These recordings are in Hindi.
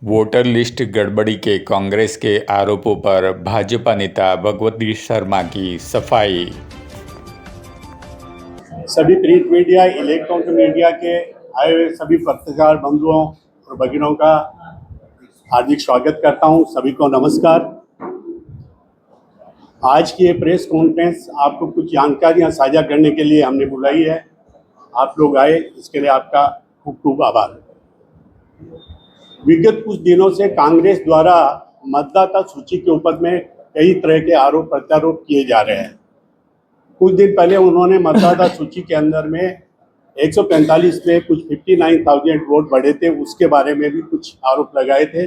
वोटर लिस्ट गड़बड़ी के कांग्रेस के आरोपों पर भाजपा नेता भगवती शर्मा की सफाई। सभी प्रिंट मीडिया, इलेक्ट्रॉनिक मीडिया के आए हुए सभी पत्रकार बंधुओं और भगिनों का हार्दिक स्वागत करता हूं। सभी को नमस्कार। आज की ये प्रेस कॉन्फ्रेंस आपको कुछ जानकारियां साझा करने के लिए हमने बुलाई है। आप लोग आए, इसके लिए आपका खूब खूब आभार। विगत कुछ दिनों से कांग्रेस द्वारा मतदाता सूची के ऊपर में कई तरह के आरोप प्रत्यारोप किए जा रहे हैं। कुछ दिन पहले उन्होंने मतदाता सूची के अंदर में 145 में कुछ 59,000 वोट बढ़े थे, उसके बारे में भी कुछ आरोप लगाए थे।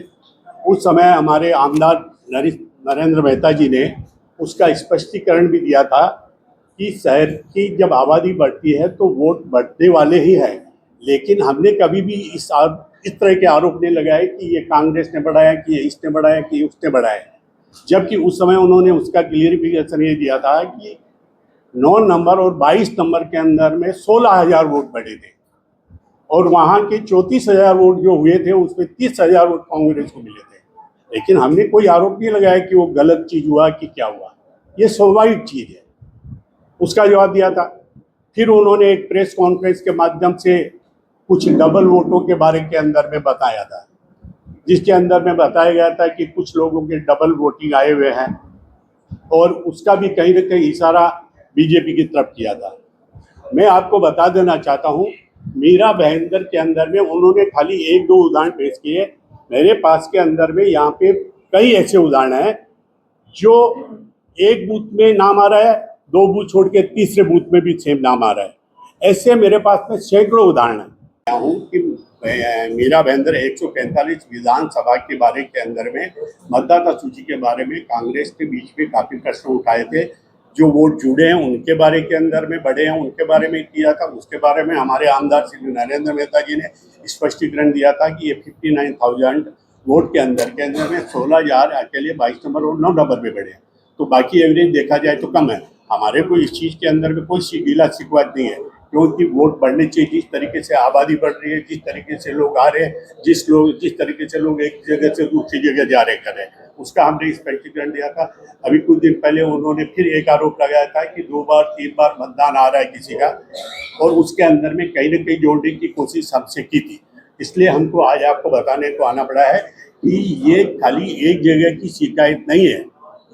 उस समय हमारे आमदार नरेंद्र मेहता जी ने उसका स्पष्टीकरण भी दिया था कि शहर की जब आबादी बढ़ती है तो वोट बढ़ने वाले ही हैं, लेकिन हमने कभी भी इस तरह के आरोप नहीं लगाए कि ये कांग्रेस ने बढ़ाया, कि ये इसने बढ़ाया, कि उसने बढ़ाया। जबकि उस समय उन्होंने उसका क्लियरिफिकेशन ये दिया था कि 9 नंबर और 22 नंबर के अंदर में 16,000 वोट बढ़े थे और वहाँ के 34,000 वोट जो हुए थे उसमें 30,000 वोट कांग्रेस को मिले थे। लेकिन हमने कोई आरोप नहीं लगाया कि वो गलत चीज़ हुआ कि क्या हुआ, ये स्वाभाविक चीज़ है। उसका जवाब दिया था। फिर उन्होंने एक प्रेस कॉन्फ्रेंस के माध्यम से कुछ डबल वोटों के बारे के अंदर में बताया था, जिसके अंदर में बताया गया था कि कुछ लोगों के डबल वोटिंग आए हुए हैं और उसका भी कहीं न कहीं इशारा बीजेपी की तरफ किया था। मैं आपको बता देना चाहता हूँ, मीरा भाईंदर के अंदर में उन्होंने खाली 1-2 उदाहरण पेश किए। मेरे पास के अंदर में यहाँ पे कई ऐसे उदाहरण हैं जो एक बूथ में नाम आ रहा है, 2 बूथ छोड़ के तीसरे बूथ में भी सेम नाम आ रहा है। ऐसे मेरे पास में सैकड़ों उदाहरण हैं। हूँ कि मीरा भाईंदर 145 विधानसभा के बारे के अंदर में मतदाता सूची के बारे में कांग्रेस के बीच में काफी प्रश्न उठाए थे। जो वोट जुड़े हैं उनके बारे के अंदर में, बढ़े हैं उनके बारे में किया था। उसके बारे में हमारे आमदार श्री नरेंद्र मेहता जी ने स्पष्टीकरण दिया था कि ये 59,000 वोट के अंदर में 16,000 अकेले 22 नंबर और 9 नंबर पे बढ़े हैं। तो बाकी एवरेज देखा जाए तो कम है। हमारे को इस चीज़ के अंदर में कोई गिला शिकवत नहीं है, क्योंकि वोट बढ़ने चाहिए। जिस तरीके से आबादी बढ़ रही है, जिस तरीके से लोग आ रहे हैं, जिस तरीके से लोग एक जगह से दूसरी जगह जा रहे कर रहे हैं, उसका हमने स्पष्टीकरण दिया था। अभी कुछ दिन पहले उन्होंने फिर एक आरोप लगाया था कि 2 बार 3 बार मतदान आ रहा है किसी का, और उसके अंदर में कहीं न कहीं जोड़ने की कोशिश हमसे की थी। इसलिए हमको आज आपको बताने को आना पड़ा है कि ये खाली एक जगह की शिकायत नहीं है,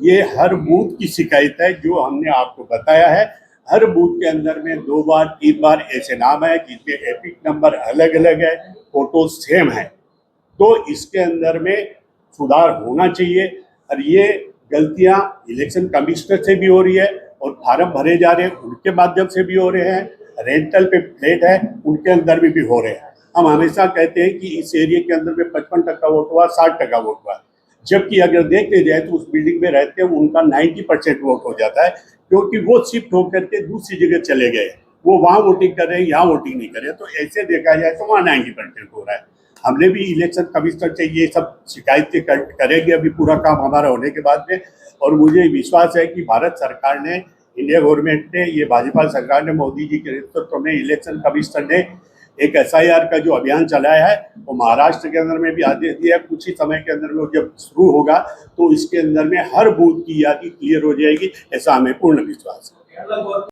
ये हर बूथ की शिकायत है। जो हमने आपको बताया है, हर बूथ के अंदर में 2 बार 3 बार ऐसे नाम है जिनके एपिक नंबर अलग अलग है, फोटो सेम है। तो इसके अंदर में सुधार होना चाहिए। और ये गलतियां इलेक्शन कमिश्नर से भी हो रही है और फार्म भरे जा रहे हैं उनके माध्यम से भी हो रहे हैं, रेंटल पे फ्लैट है उनके अंदर भी हो रहे हैं। हम हमेशा कहते हैं कि इस एरिया के अंदर में 55% वोट हुआ, 60% वोट हुआ, जबकि अगर देखते जाए तो उस बिल्डिंग में रहते हैं उनका 90% वोट हो जाता है, क्योंकि वो शिफ्ट होकर के दूसरी जगह चले गए। वो वहाँ वोटिंग कर रहे हैं, यहाँ वोटिंग नहीं कर रहे। तो ऐसे देखा जाए तो वहाँ 90% हो रहा है। हमने भी इलेक्शन कमिश्नर से ये सब शिकायतें करेंगे अभी पूरा काम हमारा होने के बाद में। और मुझे विश्वास है कि भारत सरकार ने, इंडिया गवर्नमेंट ने, ये भाजपा सरकार ने, मोदी जी के नेतृत्व में इलेक्शन कमिश्नर ने एक SIR का जो अभियान चलाया है वो महाराष्ट्र के अंदर में भी आदेश दिया है। कुछ ही समय के अंदर में जब शुरू होगा तो इसके अंदर में हर बूथ की यादी क्लियर हो जाएगी, ऐसा हमें पूर्ण विश्वास है।